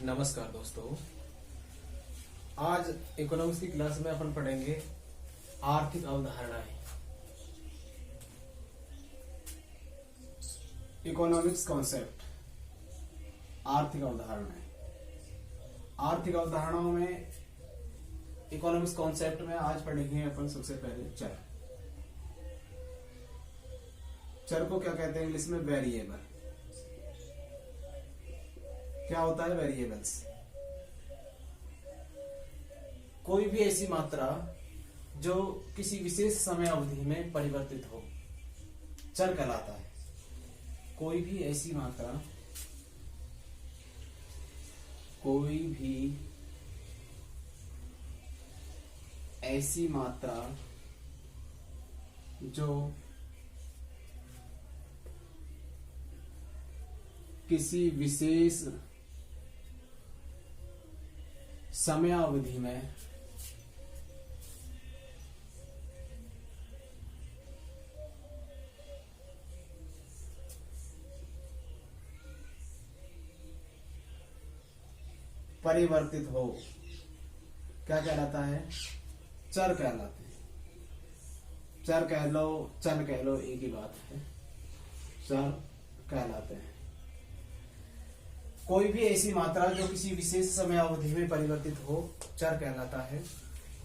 नमस्कार दोस्तों। आज इकोनॉमिक्स की क्लास में अपन पढ़ेंगे आर्थिक अवधारणाएं। इकोनॉमिक्स कॉन्सेप्ट, आर्थिक अवधारणाएं। आर्थिक अवधारणाओं में इकोनॉमिक्स कॉन्सेप्ट में आज पढ़ेंगे अपन सबसे पहले चर। चर को क्या कहते हैं इंग्लिश में? वेरिएबल। क्या होता है वेरिएबल्स? कोई भी ऐसी मात्रा जो किसी विशेष समय अवधि में परिवर्तित हो, चर कहलाता है। कोई भी ऐसी मात्रा, कोई भी ऐसी मात्रा जो किसी विशेष समयावधि में परिवर्तित हो, क्या कहलाता है? चर कहलाते हैं। चर कह लो, चर कह लो, एक ही बात है। चर कहलाते हैं कोई भी ऐसी मात्रा जो किसी विशेष समय अवधि में परिवर्तित हो, चर कहलाता है।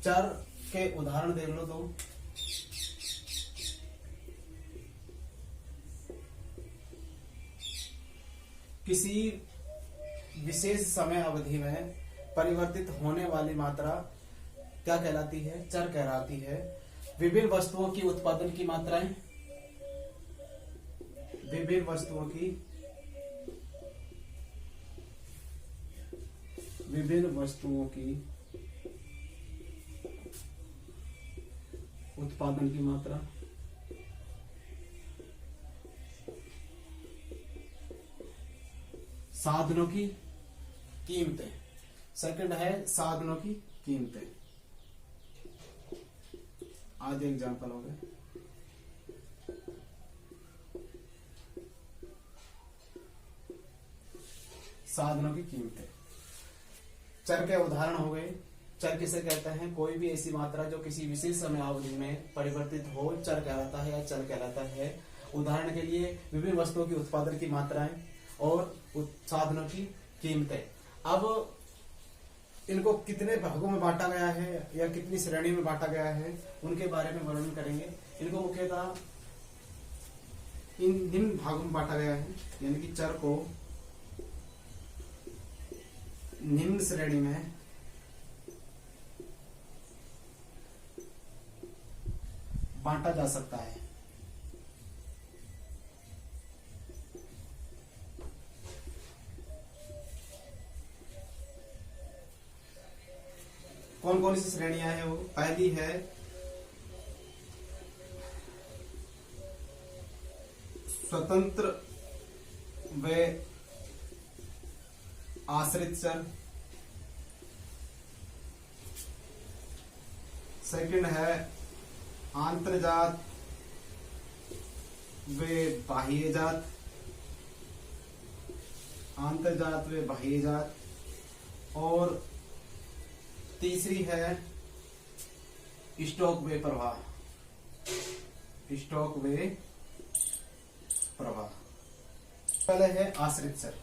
चर के उदाहरण देख लो तो किसी विशेष समय अवधि में परिवर्तित होने वाली मात्रा क्या कहलाती है? चर कहलाती है। विभिन्न वस्तुओं की उत्पादन की मात्राएं, विभिन्न वस्तुओं की उत्पादन की मात्रा, साधनों की कीमतें। सेकंड है साधनों की कीमतें। आधे एग्जाम्पल हो गए। साधनों की कीमतें चर के उदाहरण हो गए। चर किसे कहते हैं? कोई भी ऐसी मात्रा जो किसी विशेष समय अवधि में परिवर्तित हो, चर कहलाता है या चर कहलाता है। उदाहरण के लिए विभिन्न वस्तुओं की उत्पादन की मात्राएं और साधनों की कीमतें। अब इनको कितने भागों में बांटा गया है या कितनी श्रेणी में बांटा गया है, उनके बारे में वर्णन करेंगे। इनको मुख्यतः इन निम्न भागों में बांटा गया है, यानी कि चर को निम्न श्रेणी में बांटा जा सकता है। कौन कौन सी श्रेणियां हैं वो? पहली है स्वतंत्र व आश्रित चर। सेकंड है आंतरजात व बाह्यजात। आंतरजात व बाह्यजात। और तीसरी है स्टॉक वे प्रवाह। स्टॉक वे प्रवाह। पहले है आश्रित चर।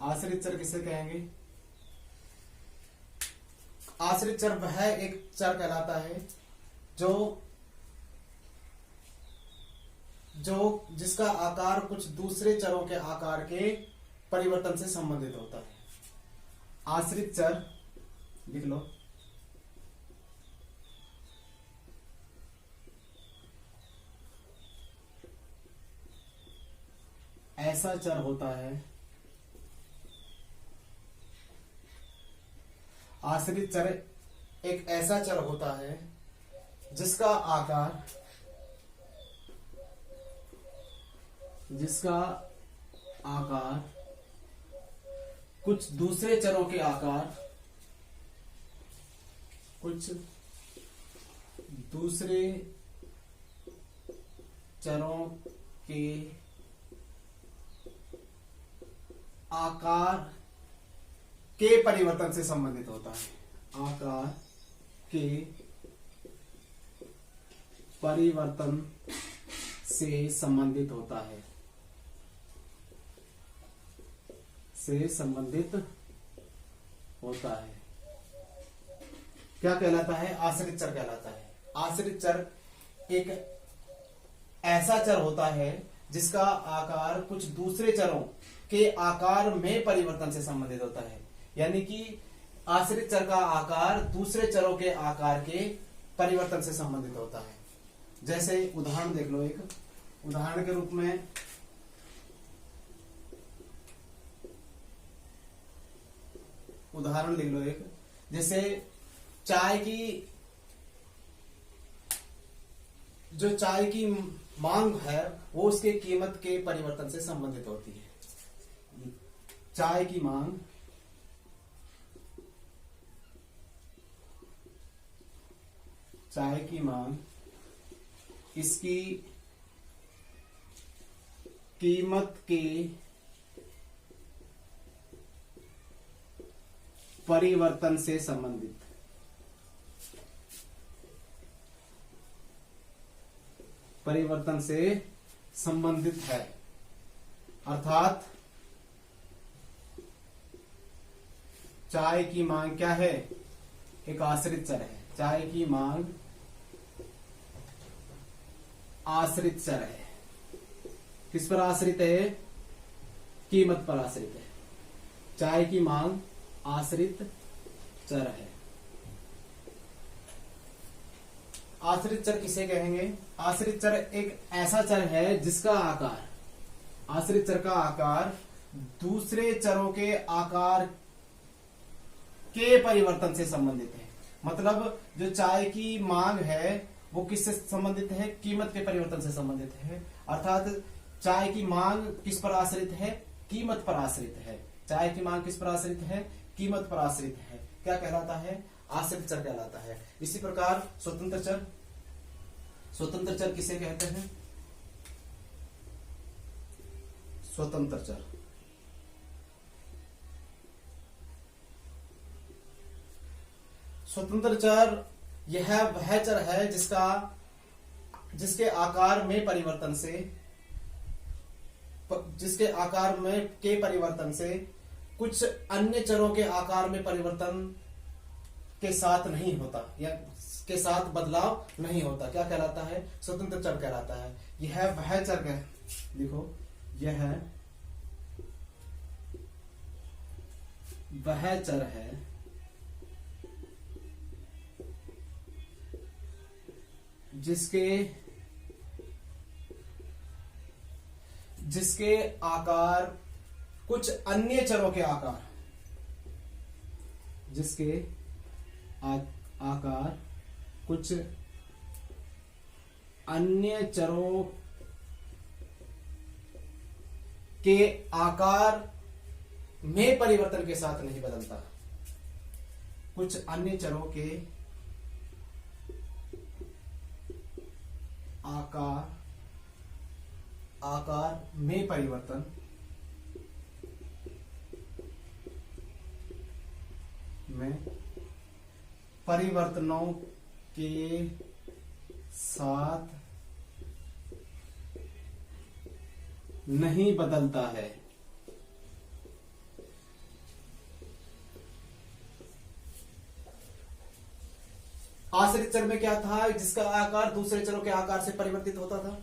आश्रित चर किसे कहेंगे? आश्रित चर वह एक चर कहलाता है जो जिसका आकार कुछ दूसरे चरों के आकार के परिवर्तन से संबंधित होता है। आश्रित चर लिख लो। ऐसा चर होता है, आश्रित चर एक ऐसा चर होता है जिसका आकार कुछ दूसरे चरों के आकार, कुछ दूसरे चरों के आकार के परिवर्तन से संबंधित होता है। आकार के परिवर्तन से संबंधित होता है, से संबंधित होता है। क्या कहलाता है? आश्रित चर कहलाता है। आश्रित चर एक ऐसा चर होता है जिसका आकार कुछ दूसरे चरों के आकार में परिवर्तन से संबंधित होता है। यानी कि आश्रित चर का आकार दूसरे चरों के आकार के परिवर्तन से संबंधित होता है। जैसे उदाहरण देख लो, एक उदाहरण के रूप में उदाहरण लिख लो एक, जैसे चाय की मांग है वो उसके कीमत के परिवर्तन से संबंधित होती है। चाय की मांग इसकी कीमत के परिवर्तन से संबंधित है। अर्थात चाय की मांग क्या है? एक आश्रित चर है। चाय की मांग आश्रित चर है। किस पर आश्रित है? कीमत पर आश्रित है। चाय की मांग आश्रित चर है। आश्रित चर किसे कहेंगे? आश्रित चर एक ऐसा चर है जिसका आकार, आश्रित चर का आकार दूसरे चरों के आकार के परिवर्तन से संबंधित है। मतलब जो चाय की मांग है वो किससे संबंधित है? कीमत के परिवर्तन से संबंधित है। अर्थात चाय की मांग किस पर आश्रित है? कीमत पर आश्रित है। चाय की मांग किस पर आश्रित है? कीमत पर आश्रित है। क्या कहलाता है? आश्रित चर कहलाता है। इसी प्रकार स्वतंत्र चर, स्वतंत्र चर किसे कहते हैं? स्वतंत्र चर स्वतंत्र चर यह वह चर है जिसके आकार में परिवर्तन से, जिसके आकार में के परिवर्तन से कुछ अन्य चरों के आकार में परिवर्तन के साथ नहीं होता या के साथ बदलाव नहीं होता। क्या कहलाता है? स्वतंत्र चर कहलाता है। यह वह चर है, देखो यह वह चर है जिसके आकार कुछ अन्य चरों के आकार, जिसके आकार कुछ अन्य चरों के आकार में परिवर्तन के साथ नहीं बदलता। कुछ अन्य चरों के आकार में परिवर्तनों के साथ नहीं बदलता है। आश्रित चर में क्या था? जिसका आकार दूसरे चरों के आकार से परिवर्तित होता था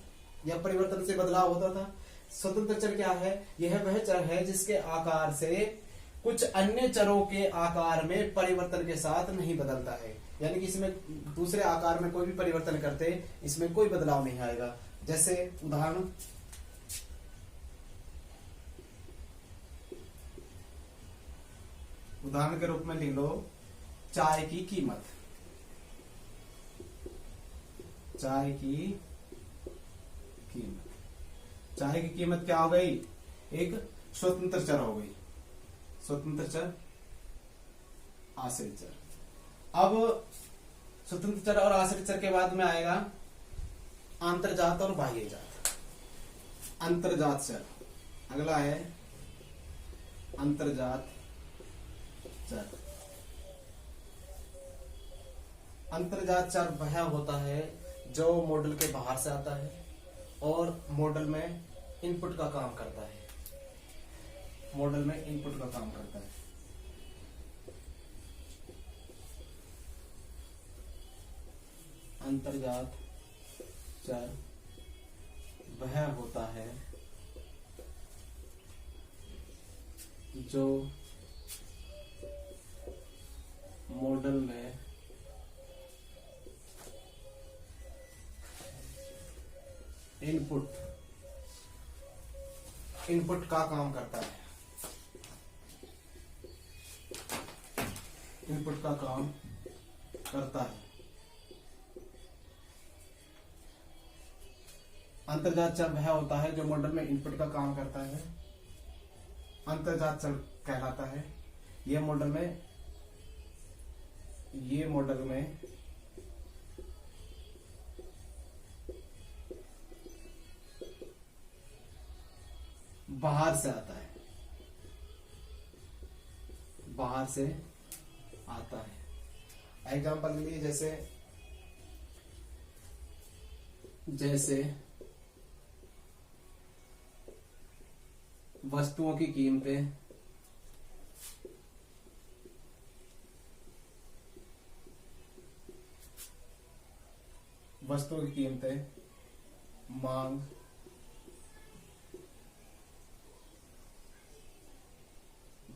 या परिवर्तन से बदलाव होता था। स्वतंत्र चर क्या है? यह वह चर है जिसके आकार से कुछ अन्य चरों के आकार में परिवर्तन के साथ नहीं बदलता है। यानी कि इसमें दूसरे आकार में कोई भी परिवर्तन करते इसमें कोई बदलाव नहीं आएगा। जैसे उदाहरण के रूप में लिख लो, चाय की कीमत। चाय की कीमत क्या हो गई? एक स्वतंत्र चर हो गई। स्वतंत्र चर, आश्रित चर। अब स्वतंत्र चर और आश्रित चर के बाद में आएगा आंतरजात और बाह्य जात। अंतर्जात चर। अगला है अंतर्जात चर। अंतर्जात चर वह होता है जो मॉडल के बाहर से आता है और मॉडल में इनपुट का काम करता है। मॉडल में इनपुट का काम करता है। अंतर्जात चर वह होता है जो मॉडल में इनपुट का काम करता है। इनपुट का काम करता है। अंतर्जात चर वह होता है जो मॉडल में इनपुट का काम करता है। अंतर्जात चर कहलाता है। ये मॉडल में बाहर से आता है। बाहर से आता है। एग्जाम्पल के लिए जैसे वस्तुओं की कीमतें, मांग,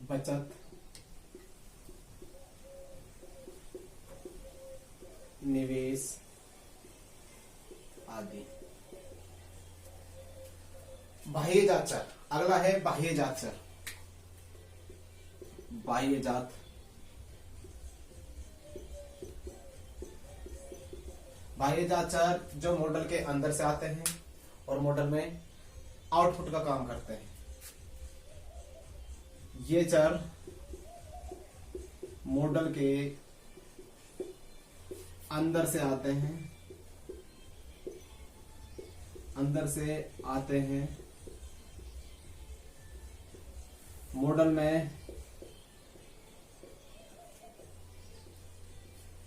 बचत, निवेश आदि। बाह्यजात चर। अगला है बाह्यजात चर। बाह्यजात चर जो मॉडल के अंदर से आते हैं और मॉडल में आउटपुट का काम करते हैं। ये चर मॉडल के अंदर से आते हैं, मॉडल में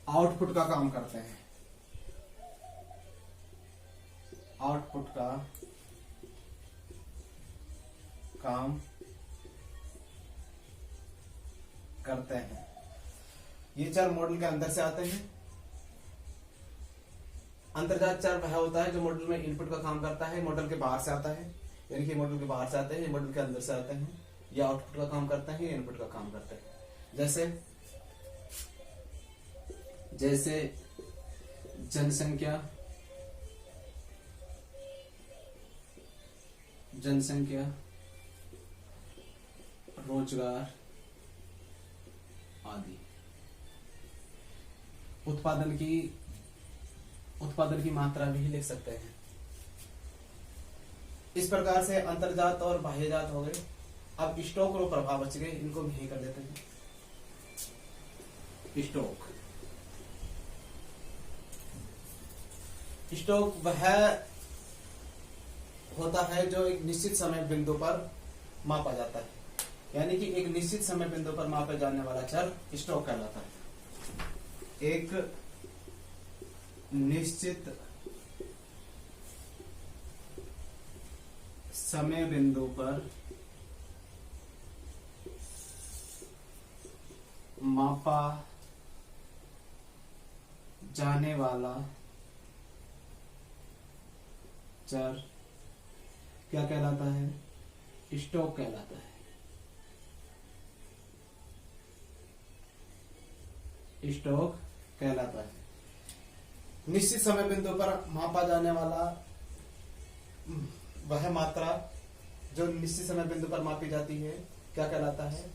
आउटपुट का काम करते हैं। आउटपुट का काम करते हैं। ये चर मॉडल के अंदर से आते हैं। अंतर्जात चर वह होता है जो मॉडल में इनपुट का काम करता है, मॉडल के बाहर से आता है। यानी कि मॉडल के बाहर से आते हैं, मॉडल के अंदर से आते हैं। या आउटपुट का काम करते हैं या इनपुट का काम करते हैं। जैसे जनसंख्या, रोजगार आदि। उत्पादन की मात्रा भी लिख सकते हैं। इस प्रकार से अंतर्जात और बाह्यजात हो गए। अब स्टॉक और प्रभाव बच गए, इनको भी कर लेते हैं। स्टॉक वह होता है जो एक निश्चित समय बिंदु पर मापा जाता है। यानी कि एक निश्चित समय बिंदु पर मापे जाने वाला चर स्टॉक कहलाता है। एक निश्चित समय बिंदु पर मापा जाने वाला चर क्या कहलाता है? स्टॉक कहलाता है। स्टॉक कहलाता है। निश्चित समय बिंदु पर मापा जाने वाला वह मात्रा जो निश्चित समय बिंदु पर मापी जाती है क्या कहलाता है?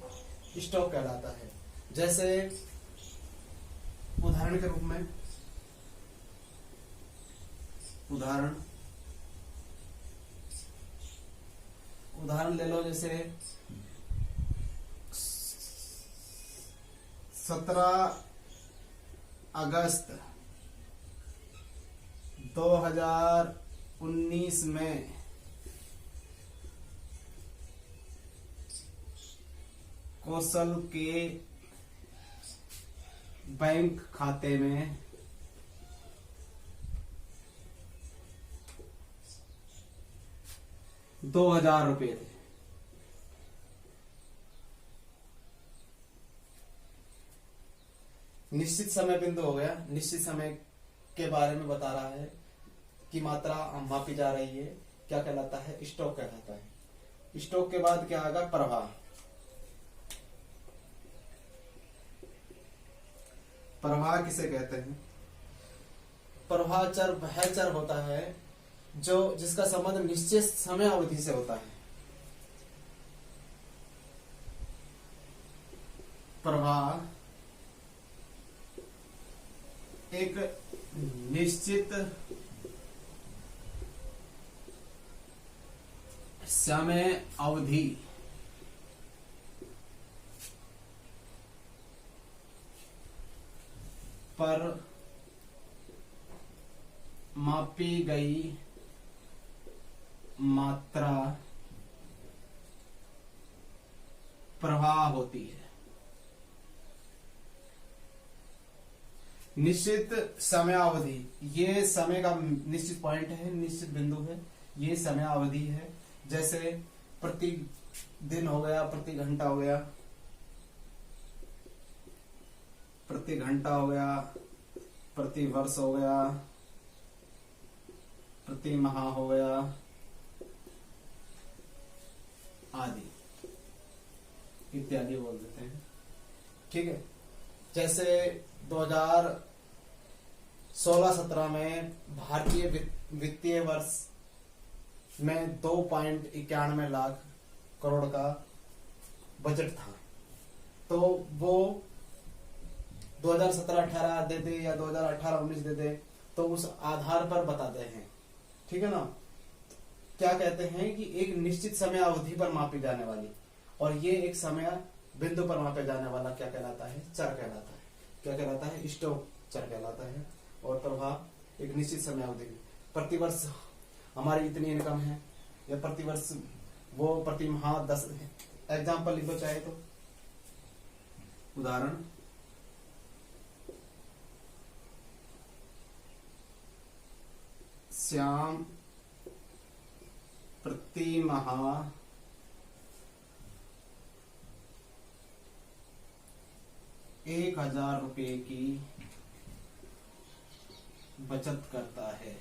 स्टॉक कहलाता है। जैसे उदाहरण के रूप में उदाहरण ले लो। जैसे 17 अगस्त 2019 में कौशल के बैंक खाते में 2,000 रुपये थे। निश्चित समय बिंदु हो गया, निश्चित समय के बारे में बता रहा है कि मात्रा मापी जा रही है, क्या कहलाता है? स्टॉक कहलाता है। स्टॉक के बाद क्या आएगा? प्रवाह। प्रवाह किसे कहते हैं? प्रवाह चर वह चर होता है जो जिसका संबंध निश्चित समय अवधि से होता है। प्रवाह एक निश्चित समय अवधि पर मापी गई मात्रा प्रवाह होती है। निश्चित समयावधि, ये समय का निश्चित पॉइंट है, निश्चित बिंदु है, ये समयावधि है। जैसे प्रति दिन हो गया, प्रति घंटा हो गया, प्रति घंटा हो गया, प्रति वर्ष हो गया, प्रति माह हो गया आदि इत्यादि बोल देते हैं। ठीक है। जैसे 2016-17 में भारतीय वित्तीय वर्ष में 2.91 लाख करोड़ का बजट था, तो वो 2017-18 दे दे या 2018-19 दे दे, तो उस आधार पर बताते हैं। ठीक है ना? क्या कहते हैं कि एक निश्चित समय अवधि पर मापी जाने वाली, और ये एक समय बिंदु पर मापे जाने वाला क्या कहलाता है? चर कहलाता है। क्या कहलाता है? स्टॉक चर कहलाता है। और प्रवाह एक निश्चित समय अवधि में, प्रतिवर्ष हमारी इतनी इनकम है, या प्रतिवर्ष वो प्रति माह 10। एग्जाम्पल लिख लो चाहे तो, उदाहरण, श्याम प्रति माह 1,000 रुपये की बचत करता है,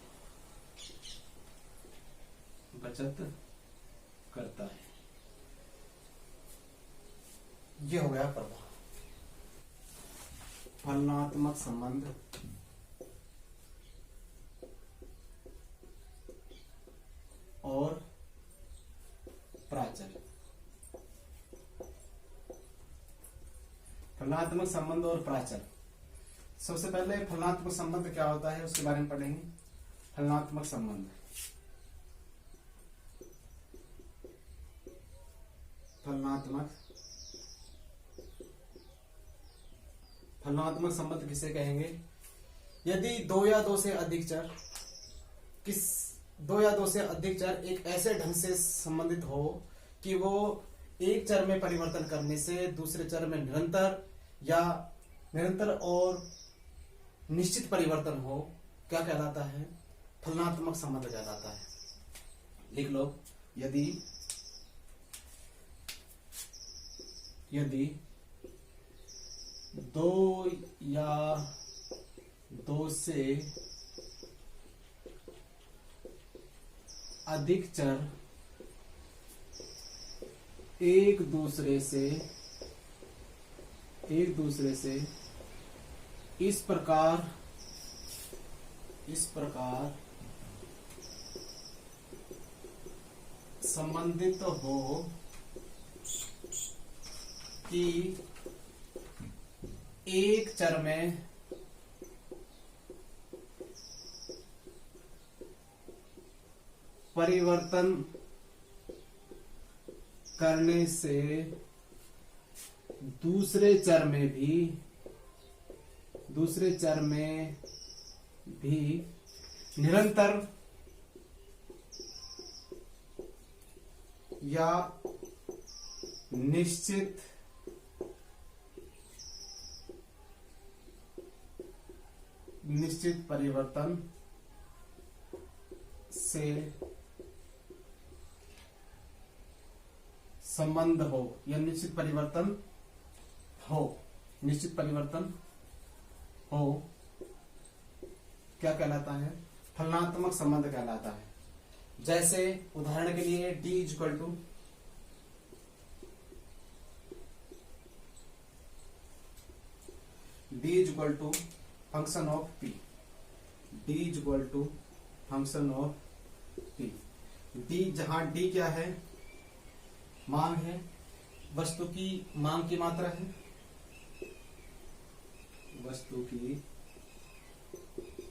बचत करता है। ये हो गया प्रवाह। फलनात्मक संबंध और प्राचल। फलनात्मक संबंध और प्राचल। सबसे पहले फलनात्मक संबंध क्या होता है उसके बारे में पढ़ेंगे। फलनात्मक संबंध, फलनात्मक संबंध किसे कहेंगे? यदि दो या दो से अधिक चर एक ऐसे ढंग से संबंधित हो कि वो एक चर में परिवर्तन करने से दूसरे चर में निरंतर और निश्चित परिवर्तन हो, क्या कहलाता है? फलनात्मक संबंध कहलाता है। लिख लो, यदि दो या दो से अधिक चर एक दूसरे से इस प्रकार संबंधित हो कि एक चर में परिवर्तन करने से दूसरे चर में भी निरंतर या निश्चित निश्चित परिवर्तन से संबंध हो या निश्चित परिवर्तन हो क्या कहलाता है? फलनात्मक संबंध कहलाता है। जैसे उदाहरण के लिए D equal to function of P। D equal to function of P। D जहां D क्या है? मांग है, वस्तु की मांग की मात्रा है, वस्तु की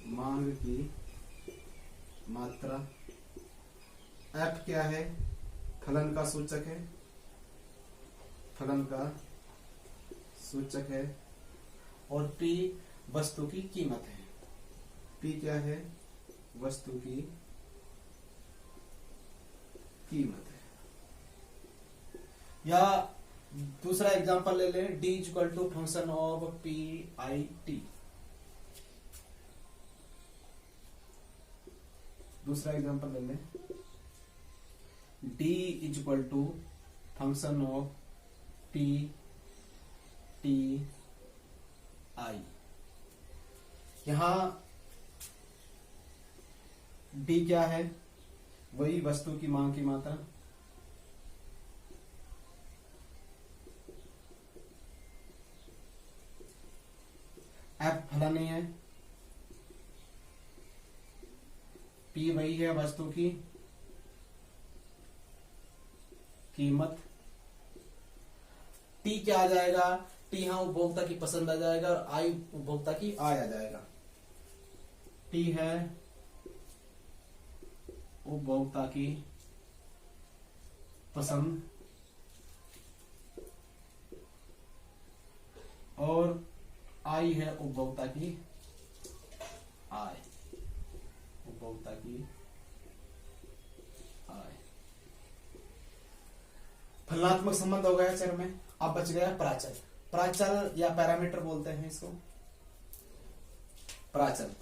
मांग की मात्रा। F क्या है? फलन का सूचक है, फलन का सूचक है। और P वस्तु की कीमत है। P क्या है? वस्तु की कीमत है। या दूसरा एग्जांपल ले लें, D equal to function of PIT। दूसरा एग्जांपल ले लें, D equal to function of PTI। यहां D क्या है? वही वस्तु की मांग की मात्रा। F फलन ही है, P वही है वस्तु की कीमत। T क्या आ जाएगा? T यहां उपभोक्ता की पसंद आ जाएगा और I उपभोक्ता की आय आ जाएगा। T है उपभोक्ता की पसंद और I है उपभोक्ता की आय, उपभोक्ता की आय। फलनात्मक संबंध हो गया चर में। अब बच गया प्राचल। प्राचल या पैरामीटर बोलते हैं इसको। प्राचल,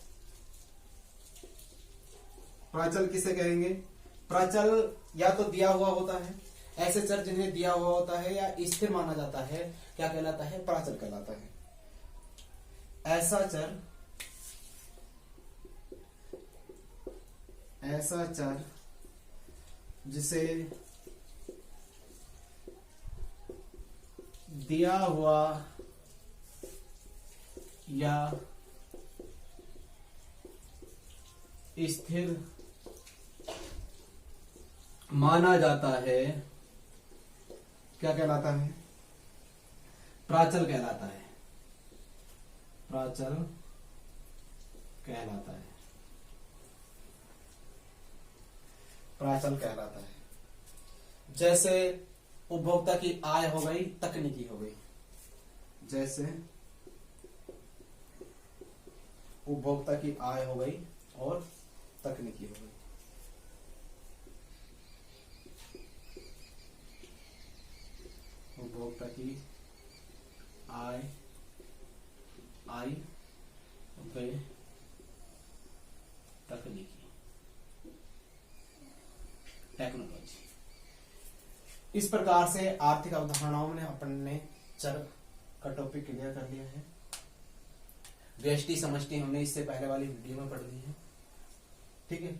प्राचल किसे कहेंगे? प्राचल या तो दिया हुआ होता है, ऐसे चर जिन्हें दिया हुआ होता है या स्थिर माना जाता है, क्या कहलाता है? प्राचल कहलाता है। ऐसा चर जिसे दिया हुआ या स्थिर माना जाता है, क्या कहलाता है? प्राचल कहलाता है। प्राचल कहलाता है। प्राचल कहलाता है। जैसे उपभोक्ता की आय हो गई, तकनीकी हो गई। जैसे उपभोक्ता की आय हो गई और तकनीकी हो गई। उपभोक्ता की आय गई, तकनीकी, टेक्नोलॉजी। इस प्रकार से आर्थिक अवधारणाओं में अपन ने चर का टॉपिक क्लियर कर लिया है। व्यष्टि समष्टि हमने इससे पहले वाली वीडियो में पढ़ ली है। ठीक है,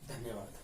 धन्यवाद।